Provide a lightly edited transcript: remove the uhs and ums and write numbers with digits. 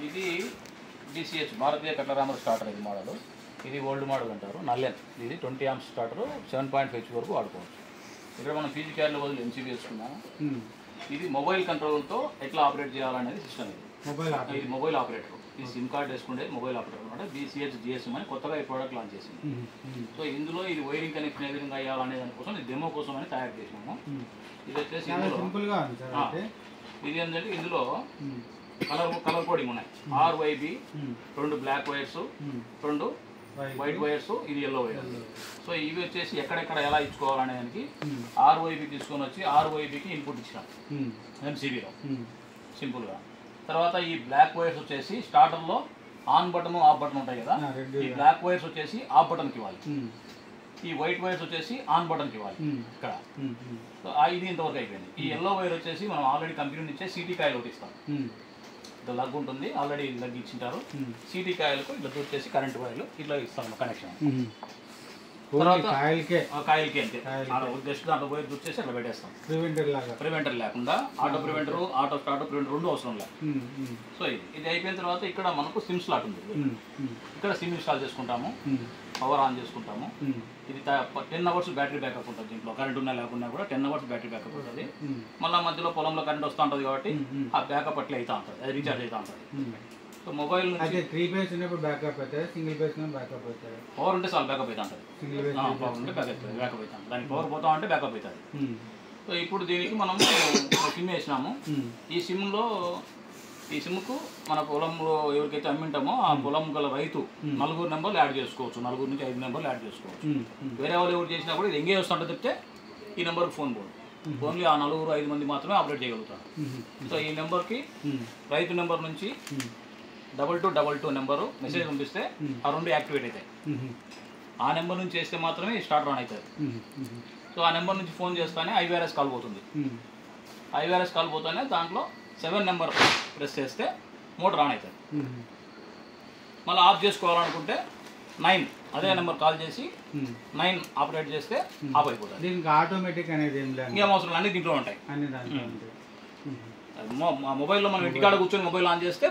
ఇది BCH భారతీయ కట్లరామర్ starter ఇది model. ఇది ఓల్డ్ మోడల్ అంటారు. నల్లెన్ ఇది 20 amps స్టార్టర్ 7.5 HP వరకు వాడుకోవచ్చు. ఇక్కడ మనం ఫీజీ క్యార్లో వదిలి MCB వేసుకున్నాము. ఇది మొబైల్ కంట్రోల్తో ఎట్లా ఆపరేట్ చేయాలనేది సిస్టమ్. ఇది మొబైల్ ఆపరేటర్. ఈ సిమ్ కార్డ్ వేసుకుంటే మొబైల్ ఆపరేటర్ అనమాట. BCH GSM అని కొత్తగా ఈ ప్రోడక్ట్ లాంచ్ చేసింది. సో ఇందులో ఇది వైరింగ్ కనెక్షన్ ఏ విధంగా అయ్యాలనే దానికోసం ఇది డెమో కోసం అని తయారు చేసినాము. ఇది వచ్చేసి ఇది ఏంటంటే ఇందులో కలర్ కోడింగ్ ఉన్నాయి. RYB 2 black wires, 2 white wires, ఇది ఎల్లో వైర్. సో ఇవి వచ్చేసి ఎక్కడెక్కడ ఎలా ఇచ్చుకోవాలనే దానికి RYB తీసుకొని వచ్చి RYBకి ఇన్పుట్ ఇచ్చినాం MCBలో సింపుల్గా. తర్వాత ఈ బ్లాక్ వైర్స్ వచ్చేసి స్టార్టర్లో ఆన్ బటన్ ఆఫ్ బటన్ ఉంటాయి కదా, ఈ బ్లాక్ వైర్స్ వచ్చేసి ఆఫ్ బటన్కి ఇవ్వాలి. ఈ వైట్ వైర్స్ వచ్చేసి ఆన్ బటన్కి ఇవ్వాలి ఇక్కడ. సో ఇది ఇంతవరకు అయిపోయింది. ఈ ఎల్లో వైర్ వచ్చేసి మనం ఆల్రెడీ కంపెనీ నుంచే CT కాయలు ఒకటి ఇస్తాం. ఇట్లా లగ్ ఉంటుంది, ఆల్రెడీ లగ్ ఇచ్చింటారు. CT కాయలకు ఇట్లా వచ్చేసి కరెంట్ వైర్లు ఇట్లా ఇస్తాం కనెక్షన్. కాయలకి అంతే, జస్ట్ దాంట్లో వైర్ వచ్చేసి అట్లా పెట్టేస్తాం. ప్రివెంటర్ లేకుండా auto preventer, auto start preventer రెండు అవసరం లేదు. సో ఇది అయిపోయిన తర్వాత ఇక్కడ మనకు సిమ్ స్లాట్ ఉంది. ఇక్కడ సిమ్ ఇన్స్టాల్ చేసుకుంటాము, పవర్ ఆన్ చేసుకుంటాము. ఇది 10 hours బ్యాటరీ బ్యాకప్ ఉంటుంది. దీంట్లో కరెంట్ ఉన్నా లేకున్నా కూడా 10 hours బ్యాటరీ బ్యాకప్ ఉంటుంది. మళ్ళీ మధ్యలో పొలంలో కరెంట్ వస్తూ ఉంటుంది కాబట్టి ఆ బ్యాకప్ అట్లా అవుతూ ఉంటుంది, అది రీఛార్జ్ అవుతూ ఉంటుంది. సో మొబైల్ నుంచి 3 phase ఉన్నప్పుడు బ్యాకప్ అవుతుంది, సింగిల్ phase బ్యాకప్ అవుతుంది. పవర్ ఉంటే చాలా బ్యాకప్ అవుతా ఉంటుంది, పవర్ ఉంటే బ్యాకప్ అవుతుంది. దానికి పవర్ పోతా ఉంటే బ్యాకప్ అవుతుంది. సో ఇప్పుడు దీనికి మనం సిమ్ వేసినాము. ఈ సిమ్కు మన పొలంలో ఎవరికైతే అమ్మింటామో ఆ పొలం గల రైతు 4 నెంబర్లు యాడ్ చేసుకోవచ్చు, 4 నుంచి 5 నెంబర్లు యాడ్ చేసుకోవచ్చు. వేరే వాళ్ళు ఎవరు చేసినా కూడా ఇది ఎంగేజ్ వస్తుంటే చెప్తే ఈ నెంబర్కి ఫోన్ పోదు. ఓన్లీ ఆ 4-5 మంది మాత్రమే ఆపరేట్ చేయగలుగుతారు. సో ఈ నెంబర్కి రైతు నెంబర్ నుంచి 2222 నెంబరు మెసేజ్ పంపిస్తే ఆ 2 యాక్టివేట్ అవుతాయి. ఆ నెంబర్ నుంచి చేస్తే మాత్రమే స్టార్ట్ ఆన్ అవుతుంది. సో ఆ నెంబర్ నుంచి ఫోన్ చేస్తానే IVRS కాల్ పోతుంది. IVRS కాల్ పోతానే దాంట్లో 7 నెంబర్ ప్రెస్ చేస్తే మోటార్ ఆన్ అవుతుంది. మళ్ళీ ఆఫ్ చేసుకోవాలనుకుంటే 9 అదే నెంబర్ కాల్ చేసి 9 ఆపరేట్ చేస్తే ఆఫ్ అయిపోతుంది. దీనికి ఆటోమేటిక్ అనేది ఇంకేం అవసరం, అన్ని దీంట్లో ఉంటాయి. మొబైల్లో మనం ఇంటికాడ కూర్చొని మొబైల్ ఆన్ చేస్తే